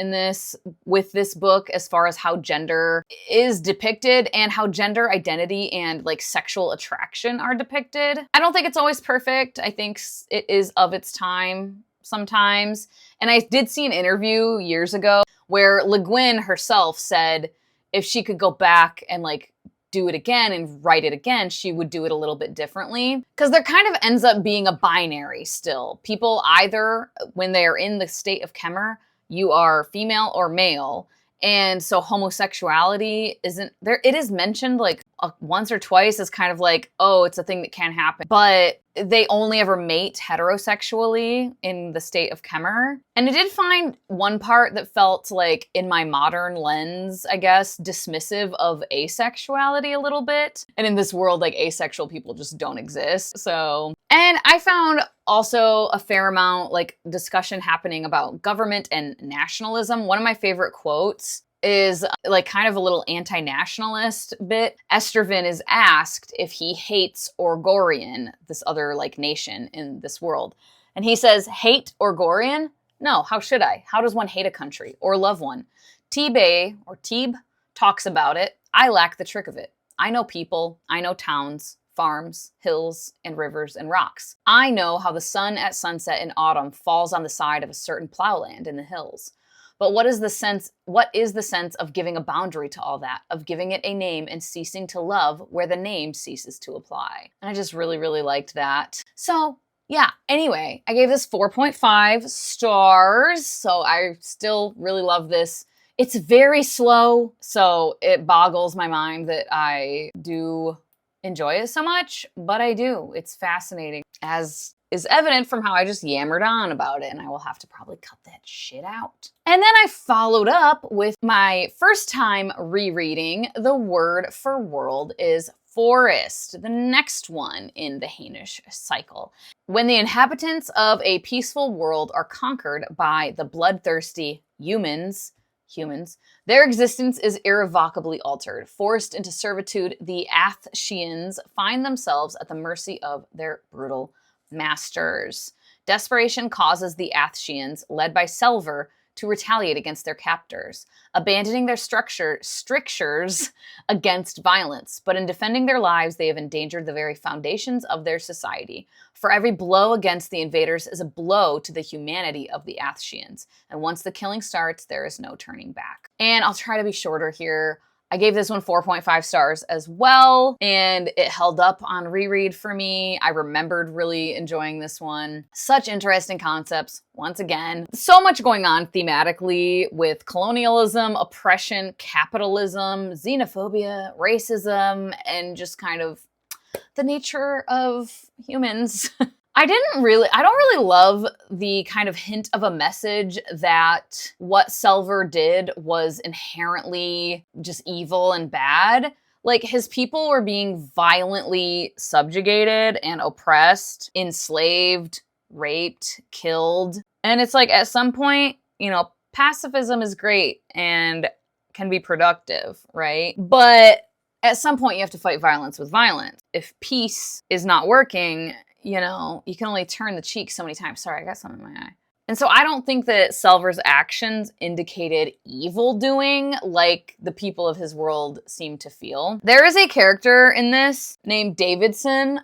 with this book as far as how gender is depicted and how gender identity and like sexual attraction are depicted. I don't think it's always perfect. I think it is of its time sometimes. And I did see an interview years ago where Le Guin herself said if she could go back and like do it again and write it again, she would do it a little bit differently. Because there kind of ends up being a binary still. People either, when they are in the state of Kemmer, you are female or male. And so homosexuality isn't there. It is mentioned like once or twice as kind of like, oh, it's a thing that can happen. But they only ever mate heterosexually in the state of Kemmer. And I did find one part that felt like, in my modern lens, I guess, dismissive of asexuality a little bit. And in this world, like asexual people just don't exist. So, and I found also a fair amount like discussion happening about government and nationalism. One of my favorite quotes is like kind of a little anti-nationalist bit. Estervin is asked if he hates Orgorian, this other like nation in this world. And he says, hate Orgorian? No, how should I? How does one hate a country or love one? Teeb talks about it. I lack the trick of it. I know people, I know towns, farms, hills, and rivers and rocks. I know how the sun at sunset in autumn falls on the side of a certain plowland in the hills. But what is the sense of giving a boundary to all that, of giving it a name and ceasing to love where the name ceases to apply? And I just really, really liked that. So yeah, anyway, I gave this 4.5 stars. So I still really love this. It's very slow, so it boggles my mind that I do enjoy it so much, but I do. It's fascinating, as is evident from how I just yammered on about it, and I will have to probably cut that shit out. And then I followed up with my first time rereading. The word for world is forest, the next one in the Hainish cycle. When the inhabitants of a peaceful world are conquered by the bloodthirsty humans, their existence is irrevocably altered. Forced into servitude, the Athsheans find themselves at the mercy of their brutal masters. Desperation causes the Athsheans, led by Selver, to retaliate against their captors, abandoning their strictures against violence. But in defending their lives, they have endangered the very foundations of their society. For every blow against the invaders is a blow to the humanity of the Athsheans. And once the killing starts, there is no turning back. And I'll try to be shorter here. I gave this one 4.5 stars as well, and it held up on reread for me. I remembered really enjoying this one. Such interesting concepts, once again. So much going on thematically with colonialism, oppression, capitalism, xenophobia, racism, and just kind of the nature of humans. I don't really love the kind of hint of a message that what Selvar did was inherently just evil and bad. Like, his people were being violently subjugated and oppressed, enslaved, raped, killed. And it's like, at some point, you know, pacifism is great and can be productive, right? But at some point, you have to fight violence with violence. If peace is not working, you know, you can only turn the cheek so many times. Sorry, I got something in my eye. And so I don't think that Selvar's actions indicated evil doing like the people of his world seem to feel. There is a character in this named Davidson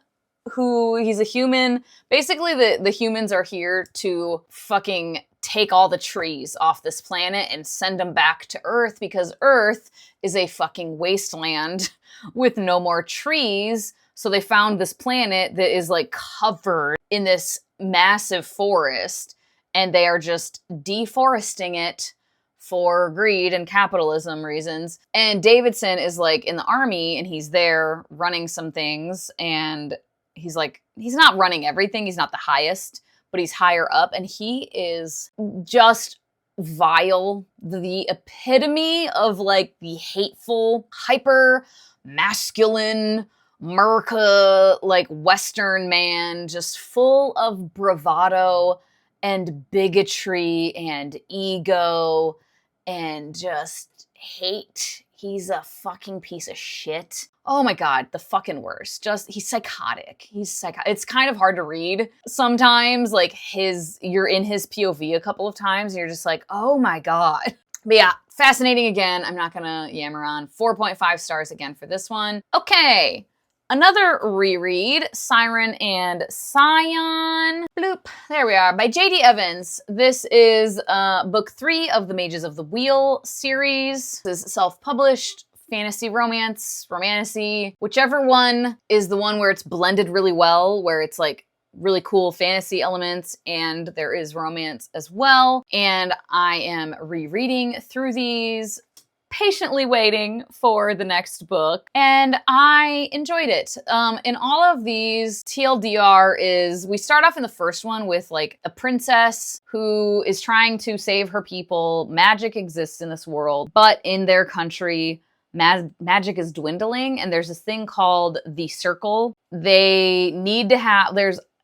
who, he's a human. Basically, the humans are here to fucking take all the trees off this planet and send them back to Earth because Earth is a fucking wasteland with no more trees. So they found this planet that is like covered in this massive forest, and they are just deforesting it for greed and capitalism reasons. And Davidson is like in the army, and he's there running some things, and he's not running everything. He's not the highest, but he's higher up, and he is just vile. The epitome of like the hateful, hyper masculine, Merca, like Western man, just full of bravado and bigotry and ego and just hate. He's a fucking piece of shit. Oh my God, the fucking worst. He's psychotic. It's kind of hard to read sometimes. Like, you're in his POV a couple of times and you're just like, oh my God. But yeah, fascinating again. I'm not gonna yammer on. 4.5 stars again for this one. Okay. Another reread, Siren and Scion. Bloop. There we are, by J.D. Evans. This is book 3 of the Mages of the Wheel series. This is self-published, fantasy romance, romantasy, whichever one is the one where it's blended really well, where it's like really cool fantasy elements and there is romance as well. And I am rereading through these, patiently waiting for the next book, and I enjoyed it. In all of these, TLDR is, we start off in the first one with like a princess who is trying to save her people. Magic exists in this world, but in their country, magic is dwindling, and there's this thing called the Circle. They need to have,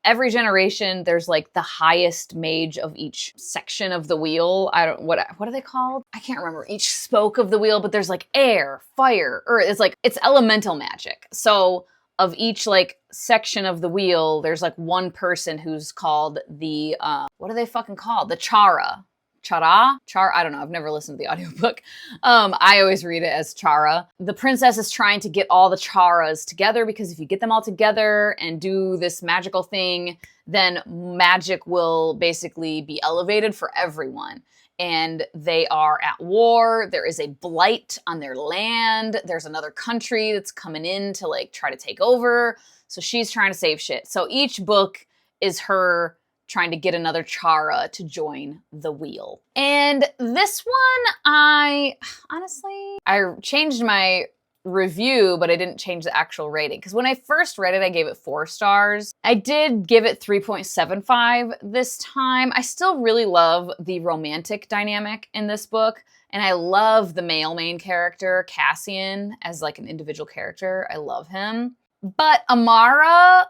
every generation, there's like the highest mage of each section of the wheel. What are they called? I can't remember. Each spoke of the wheel, but there's like air, fire, earth. It's elemental magic. So of each like section of the wheel, there's like one person who's called the, what are they fucking called? The Chara. I don't know. I've never listened to the audiobook. I always read it as Chara. The princess is trying to get all the Charas together because if you get them all together and do this magical thing, then magic will basically be elevated for everyone. And they are at war. There is a blight on their land. There's another country that's coming in to like try to take over. So she's trying to save shit. So each book is her trying to get another Chara to join the wheel. And this one, I changed my review, but I didn't change the actual rating. Because when I first read it, I gave it 4 stars. I did give it 3.75 this time. I still really love the romantic dynamic in this book. And I love the male main character, Cassian, as like an individual character. I love him. But Amara,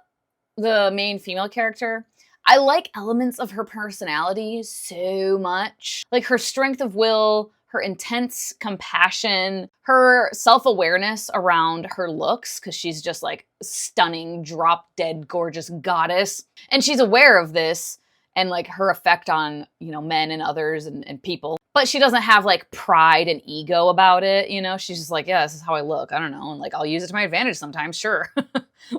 the main female character, I like elements of her personality so much. Like her strength of will, her intense compassion, her self-awareness around her looks, because she's just like stunning, drop-dead, gorgeous goddess. And she's aware of this and like her effect on, you know, men and others and people. But she doesn't have like pride and ego about it, you know? She's just like, yeah, this is how I look. I don't know. And like, I'll use it to my advantage sometimes, sure.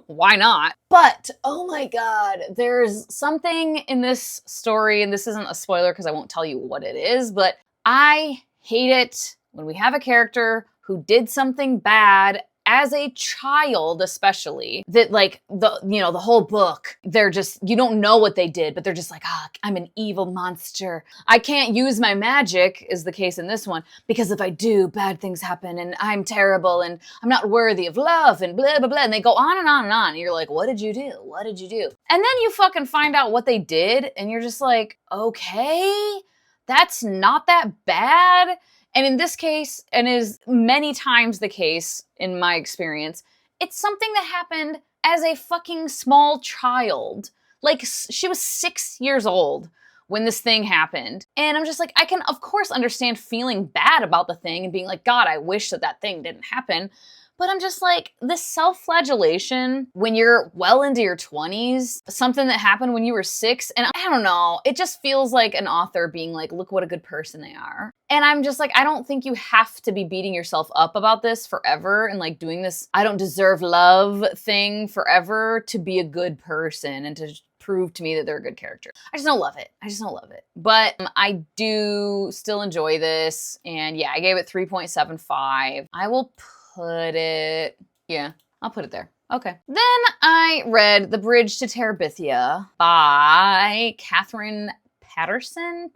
Why not? But, oh my God, there's something in this story, and this isn't a spoiler because I won't tell you what it is, but I hate it when we have a character who did something bad as a child, especially, that like the whole book, they're just, you don't know what they did, but they're just like, I'm an evil monster. I can't use my magic, is the case in this one, because if I do, bad things happen and I'm terrible and I'm not worthy of love and blah, blah, blah. And they go on and on and on. And you're like, what did you do? What did you do? And then you fucking find out what they did. And you're just like, okay, that's not that bad. And in this case, and is many times the case in my experience, it's something that happened as a fucking small child. Like, she was 6 years old when this thing happened. And I'm just like, I can, of course, understand feeling bad about the thing and being like, God, I wish that thing didn't happen. But I'm just like, this self-flagellation when you're well into your 20s, something that happened when you were 6, and I don't know, it just feels like an author being like, look what a good person they are. And I'm just like, I don't think you have to be beating yourself up about this forever and like doing this I don't deserve love thing forever to be a good person and to prove to me that they're a good character. I just don't love it. I just don't love it. But I do still enjoy this. And yeah, I gave it 3.75. I will put it, yeah, I'll put it there. Okay. Then I read The Bridge to Terabithia by Catherine Paterson?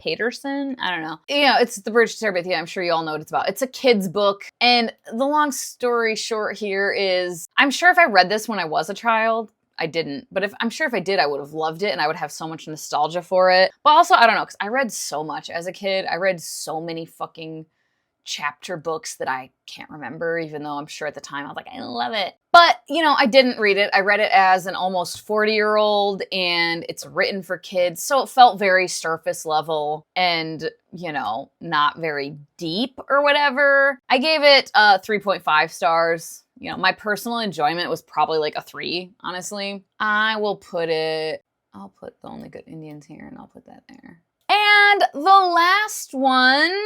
I don't know. Yeah, it's The Bridge to Terabithia. I'm sure you all know what it's about. It's a kid's book. And the long story short here is, I'm sure if I read this when I was a child, I didn't, but I'm sure if I did, I would have loved it and I would have so much nostalgia for it. But also, I don't know, because I read so much as a kid. I read so many fucking chapter books that I can't remember, even though I'm sure at the time I was like, I love it. But, I didn't read it. I read it as an almost 40-year-old and it's written for kids. So it felt very surface level and, not very deep or whatever. I gave it 3.5 stars. My personal enjoyment was probably like a 3, honestly. I'll put The Only Good Indians here and I'll put that there. And the last one,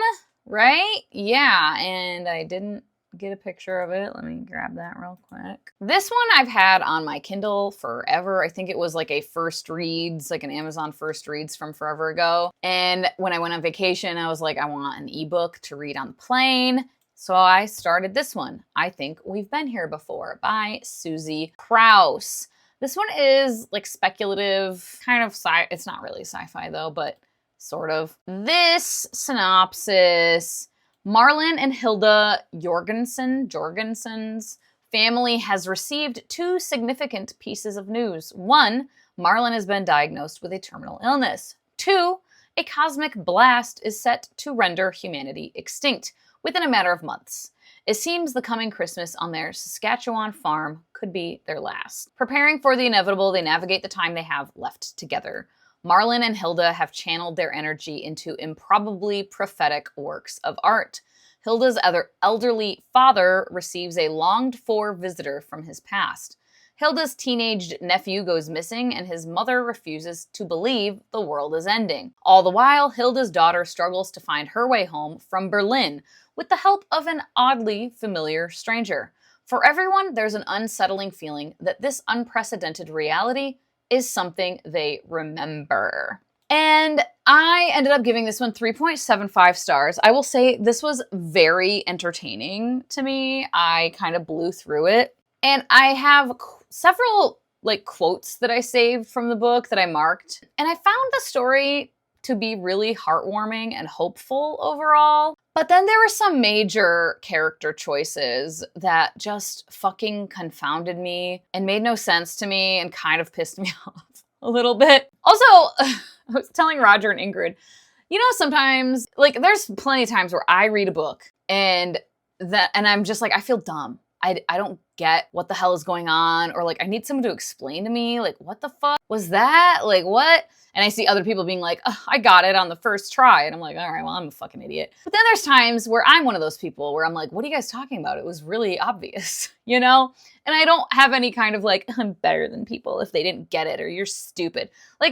right? Yeah, and I didn't get a picture of it. Let me grab that real quick. This one I've had on my Kindle forever. I think it was like a first reads, like an Amazon first reads from forever ago. And when I went on vacation, I was like, I want an ebook to read on the plane. So I started this one. I Think We've Been Here Before by Susie Kraus. This one is like speculative, kind of it's not really sci-fi though, but sort of. This synopsis: Marlin and Hilda Jorgensen's family has received 2 significant pieces of news. 1, Marlin has been diagnosed with a terminal illness. 2, a cosmic blast is set to render humanity extinct within a matter of months. It seems the coming Christmas on their Saskatchewan farm could be their last. Preparing for the inevitable, they navigate the time they have left together. Marlin and Hilda have channeled their energy into improbably prophetic works of art. Hilda's elderly father receives a longed-for visitor from his past. Hilda's teenaged nephew goes missing, and his mother refuses to believe the world is ending. All the while, Hilda's daughter struggles to find her way home from Berlin with the help of an oddly familiar stranger. For everyone, there's an unsettling feeling that this unprecedented reality is something they remember. And I ended up giving this one 3.75 stars. I will say this was very entertaining to me. I kind of blew through it. And I have several quotes that I saved from the book that I marked. And I found the story to be really heartwarming and hopeful overall. But then there were some major character choices that just fucking confounded me and made no sense to me and kind of pissed me off a little bit. Also, I was telling Roger and Ingrid, sometimes, there's plenty of times where I read a book and I'm just like, I feel dumb. I don't get what the hell is going on, or I need someone to explain to me, what the fuck was that? What? And I see other people being like, oh, I got it on the first try. And I'm like, all right, well, I'm a fucking idiot. But then there's times where I'm one of those people where I'm like, what are you guys talking about? It was really obvious, And I don't have any kind of I'm better than people if they didn't get it or you're stupid.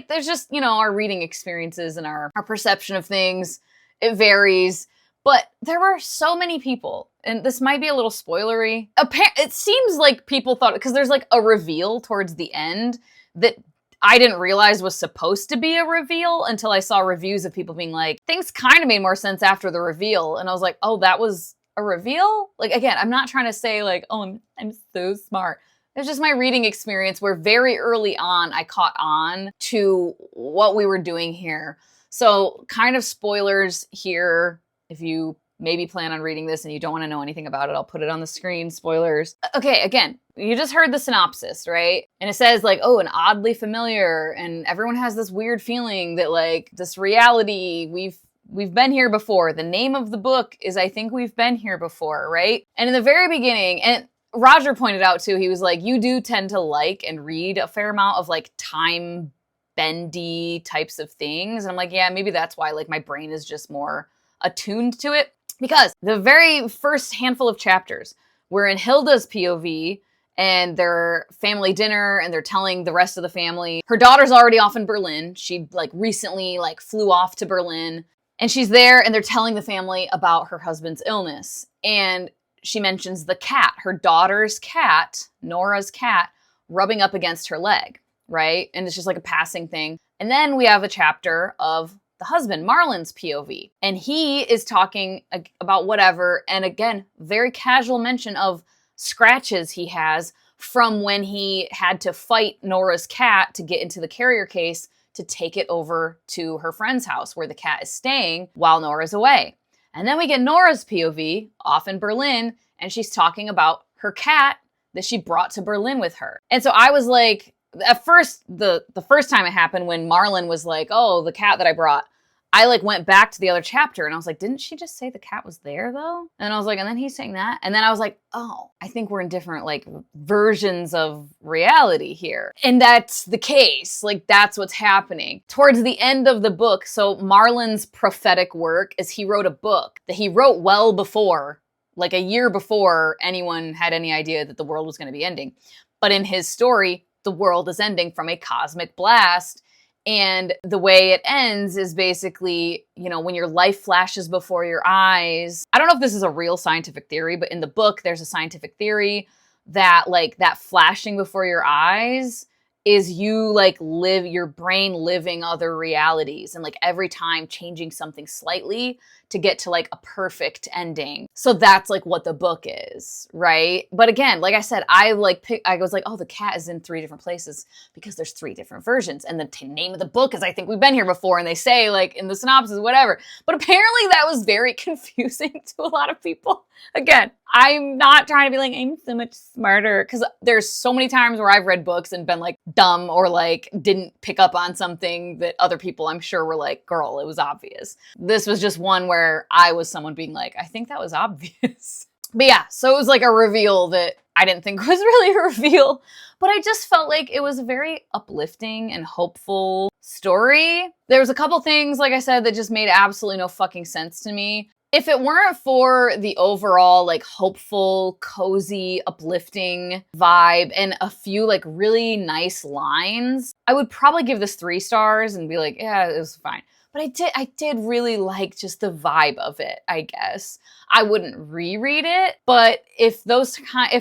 There's just, our reading experiences and our perception of things. It varies. But there were so many people, and this might be a little spoilery. It seems like people thought, because there's a reveal towards the end that I didn't realize was supposed to be a reveal until I saw reviews of people being like, things kind of made more sense after the reveal. And I was like, oh, that was a reveal. Like, again, I'm not trying to say like, oh, I'm so smart. It's just my reading experience where very early on I caught on to what we were doing here. So kind of spoilers here. If you maybe plan on reading this and you don't want to know anything about it, I'll put it on the screen. Spoilers. Okay, again, you just heard the synopsis, right? And it says like, oh, an oddly familiar, and everyone has this weird feeling that like this reality, we've been here before. The name of the book is I Think We've Been Here Before, right? And in the very beginning, and Roger pointed out too, he was like, you do tend to like and read a fair amount of like time bendy types of things. And I'm like, yeah, maybe that's why like my brain is just more attuned to it. Because the very first handful of chapters, we're in Hilda's POV and their family dinner and they're telling the rest of the family. Her daughter's already off in Berlin. She like recently like flew off to Berlin and she's there and they're telling the family about her husband's illness. And she mentions the cat, her daughter's cat, Nora's cat, rubbing up against her leg, right? And it's just like a passing thing. And then we have a chapter of the husband, Marlon's POV. And he is talking about whatever. And again, very casual mention of scratches he has from when he had to fight Nora's cat to get into the carrier case to take it over to her friend's house where the cat is staying while Nora's away. And then we get Nora's POV off in Berlin, and she's talking about her cat that she brought to Berlin with her. And so I was like, at first, the first time it happened when Marlon was like, oh, the cat that I brought, I like went back to the other chapter and I was like, didn't she just say the cat was there though? And I was like, and then he's saying that. And then I was like, oh, I think we're in different like versions of reality here. And that's the case. Like that's what's happening. Towards the end of the book, so Marlon's prophetic work is he wrote a book that he wrote well before, like a year before anyone had any idea that the world was going to be ending. But in his story, the world is ending from a cosmic blast. And the way it ends is basically, you know, when your life flashes before your eyes. I don't know if this is a real scientific theory, but in the book, there's a scientific theory that like that flashing before your eyes is you like live your brain living other realities and like every time changing something slightly to get to like a perfect ending. So that's like what the book is, right? But again, like I said, I was like, oh, the cat is in 3 different places because there's 3 different versions. And the name of the book is I Think We've Been Here Before. And they say like in the synopsis, whatever. But apparently that was very confusing to a lot of people. Again, I'm not trying to be like, I'm so much smarter. Because there's so many times where I've read books and been like dumb or like didn't pick up on something that other people I'm sure were like, girl, it was obvious. This was just one where I was someone being like, I think that was obvious. But yeah, so it was like a reveal that I didn't think was really a reveal, but I just felt like it was a very uplifting and hopeful story. There was a couple things, like I said, that just made absolutely no fucking sense to me. If it weren't for the overall like hopeful, cozy, uplifting vibe and a few like really nice lines, I would probably give this 3 stars and be like, yeah, it was fine. But I did really like just the vibe of it, I guess. I wouldn't reread it, but if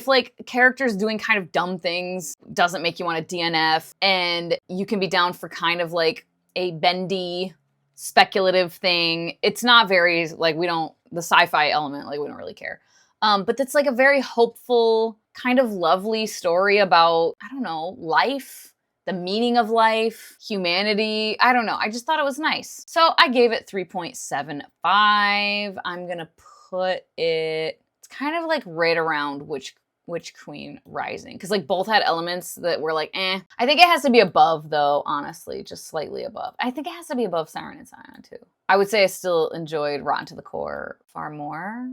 like characters doing kind of dumb things doesn't make you want to DNF and you can be down for kind of like a bendy, speculative thing, it's not very, like the sci-fi element, like we don't really care. But it's like a very hopeful, kind of lovely story about, I don't know, life. The meaning of life, humanity, I don't know. I just thought it was nice. So I gave it 3.75. I'm gonna put it, it's kind of like right around Witch Queen Rising. Because like both had elements that were like, eh. I think it has to be above though, honestly, just slightly above. I think it has to be above Siren and Scion too. I would say I still enjoyed Rotten to the Core far more,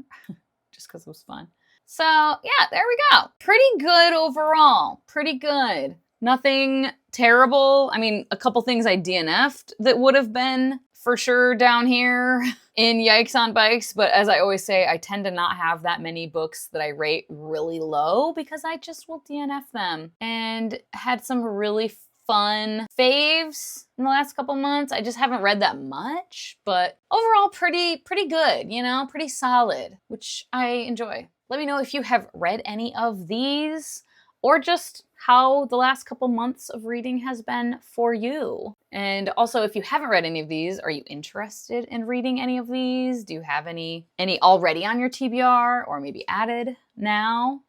just because it was fun. So yeah, there we go. Pretty good overall, pretty good. Nothing terrible. I mean, a couple things I DNF'd that would have been for sure down here in Yikes on Bikes. But as I always say, I tend to not have that many books that I rate really low because I just will DNF them. And had some really fun faves in the last couple months. I just haven't read that much, but overall pretty good, you know, pretty solid, which I enjoy. Let me know if you have read any of these or just how the last couple months of reading has been for you. And also, if you haven't read any of these, are you interested in reading any of these? Do you have any already on your TBR or maybe added now?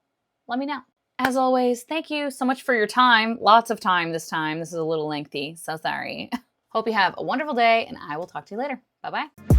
Let me know. As always, thank you so much for your time. Lots of time this time. This is a little lengthy, so sorry. Hope you have a wonderful day, and I will talk to you later. Bye-bye.